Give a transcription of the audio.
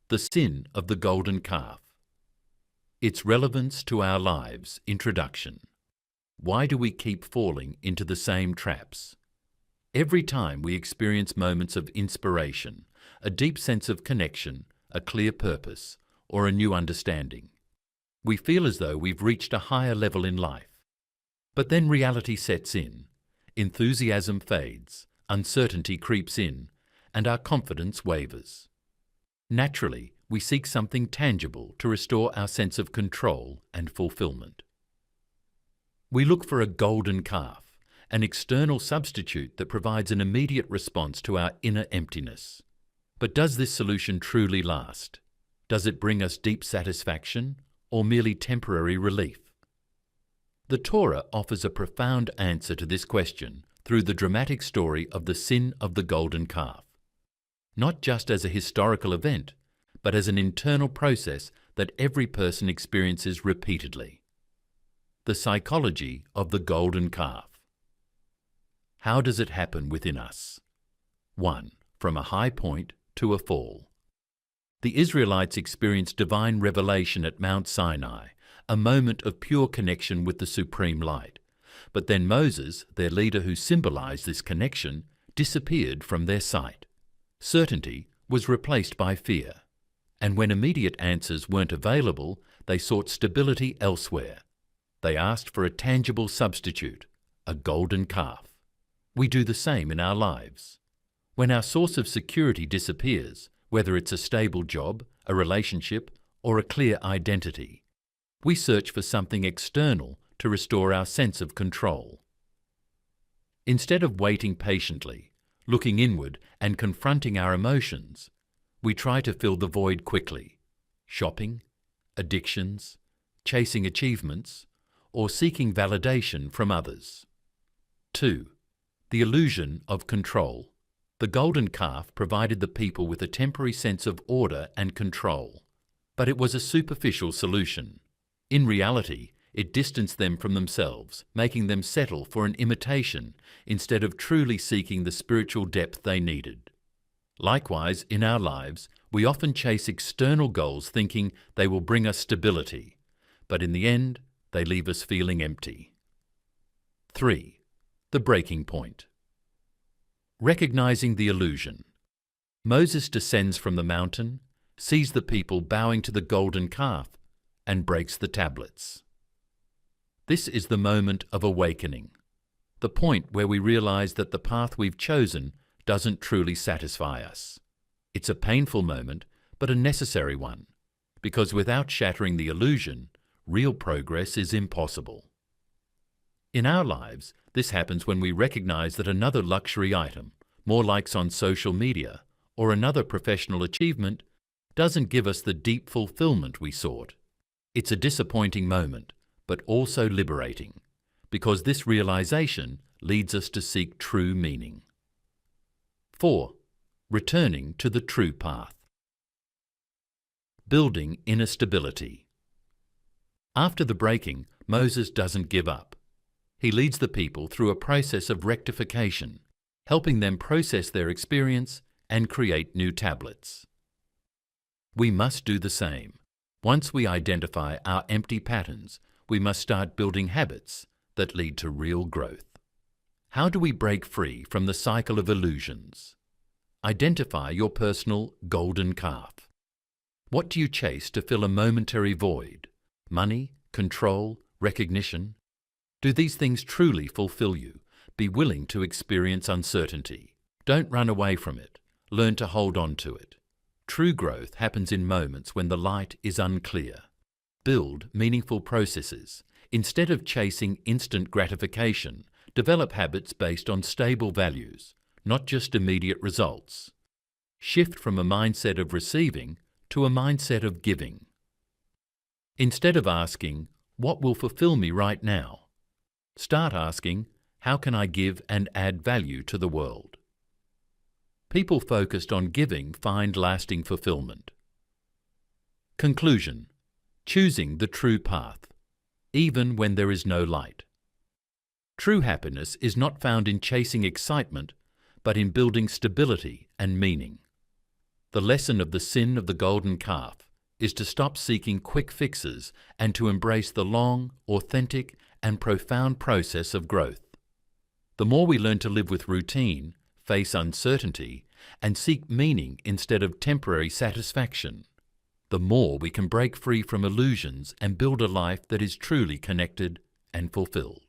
The Sin of the Golden Calf. Its relevance to our lives. Introduction. Why do we keep falling into the same traps? Every time we experience moments of inspiration, a deep sense of connection, a clear purpose, or a new understanding, we feel as though we've reached a higher level in life. But then reality sets in, enthusiasm fades, uncertainty creeps in, and our confidence wavers. Naturally, we seek something tangible to restore our sense of control and fulfillment. We look for a golden calf, an external substitute that provides an immediate response to our inner emptiness. But does this solution truly last? Does it bring us deep satisfaction or merely temporary relief? The Torah offers a profound answer to this question through the dramatic story of the sin of the golden calf. Not just as a historical event, but as an internal process that every person experiences repeatedly. The psychology of the golden calf. How does it happen within us? 1. From a high point to a fall. The Israelites experienced divine revelation at Mount Sinai, a moment of pure connection with the supreme light. But then Moses, their leader who symbolized this connection, disappeared from their sight. Certainty was replaced by fear, and when immediate answers weren't available, they sought stability elsewhere. They asked for a tangible substitute, a golden calf. We do the same in our lives. When our source of security disappears, whether it's a stable job, a relationship, or a clear identity, we search for something external to restore our sense of control. Instead of waiting patiently, looking inward and confronting our emotions, we try to fill the void quickly. Shopping, addictions, chasing achievements, or seeking validation from others. 2. The illusion of control. The golden calf provided the people with a temporary sense of order and control, but it was a superficial solution. In reality, it distanced them from themselves, making them settle for an imitation instead of truly seeking the spiritual depth they needed. Likewise, in our lives, we often chase external goals thinking they will bring us stability, but in the end, they leave us feeling empty. 3. The breaking point. Recognizing the illusion. Moses descends from the mountain, sees the people bowing to the golden calf, and breaks the tablets. This is the moment of awakening, the point where we realize that the path we've chosen doesn't truly satisfy us. It's a painful moment, but a necessary one, because without shattering the illusion, real progress is impossible. In our lives, this happens when we recognize that another luxury item, more likes on social media, or another professional achievement doesn't give us the deep fulfillment we sought. It's a disappointing moment, but also liberating, because this realization leads us to seek true meaning. 4. Returning to the true path. Building inner stability. After the breaking, Moses doesn't give up. He leads the people through a process of rectification, helping them process their experience and create new tablets. We must do the same. Once we identify our empty patterns, we must start building habits that lead to real growth. How do we break free from the cycle of illusions? Identify your personal golden calf. What do you chase to fill a momentary void? Money, control, recognition? Do these things truly fulfill you? Be willing to experience uncertainty. Don't run away from it. Learn to hold on to it. True growth happens in moments when the light is unclear. Build meaningful processes. Instead of chasing instant gratification, develop habits based on stable values, not just immediate results. Shift from a mindset of receiving to a mindset of giving. Instead of asking, "What will fulfill me right now?" start asking, "How can I give and add value to the world?" People focused on giving find lasting fulfillment. Conclusion. Choosing the true path, even when there is no light. True happiness is not found in chasing excitement, but in building stability and meaning. The lesson of the sin of the golden calf is to stop seeking quick fixes and to embrace the long, authentic, and profound process of growth. The more we learn to live with routine, face uncertainty, and seek meaning instead of temporary satisfaction, the more we can break free from illusions and build a life that is truly connected and fulfilled.